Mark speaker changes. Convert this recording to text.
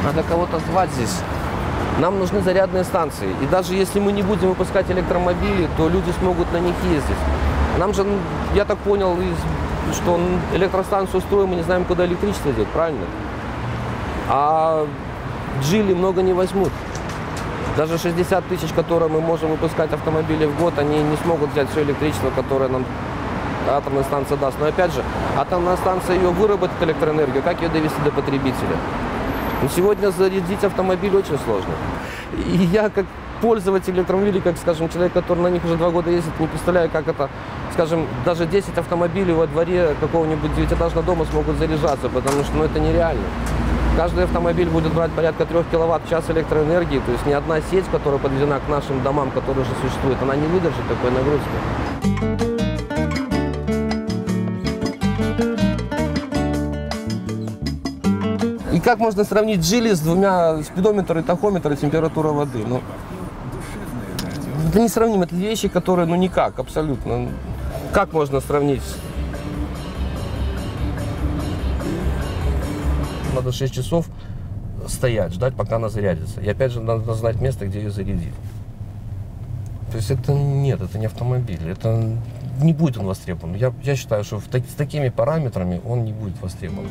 Speaker 1: надо кого-то звать здесь. Нам нужны зарядные станции. И даже если мы не будем выпускать электромобили, то люди смогут на них ездить. Нам же, я так понял, что электростанцию строим, мы не знаем, куда электричество деть, правильно? А Geely много не возьмут. Даже 60 тысяч, которые мы можем выпускать автомобили в год, они не смогут взять все электричество, которое нам атомная станция даст. Но опять же, атомная станция ее выработает электроэнергию, как ее довести до потребителя? Но сегодня зарядить автомобиль очень сложно. И я как пользователь электромобилей, как, скажем, человек, который на них уже 2 года ездит, не представляю, как это, скажем, даже 10 автомобилей во дворе какого-нибудь 9-этажного дома смогут заряжаться, потому что это нереально. Каждый автомобиль будет брать порядка 3 киловатт в час электроэнергии, то есть ни одна сеть, которая подведена к нашим домам, которые уже существуют, она не выдержит такой нагрузки. И как можно сравнить Geely с 2 спидометр и тахометр и температура воды? Ну, это несравнимо, это вещи, которые, ну, никак, абсолютно. Как можно сравнить? Надо 6 часов стоять, ждать, пока она зарядится. И опять же, надо знать место, где ее зарядить. То есть это нет, это не автомобиль, это не будет он востребован. Я считаю, что с такими параметрами он не будет востребован.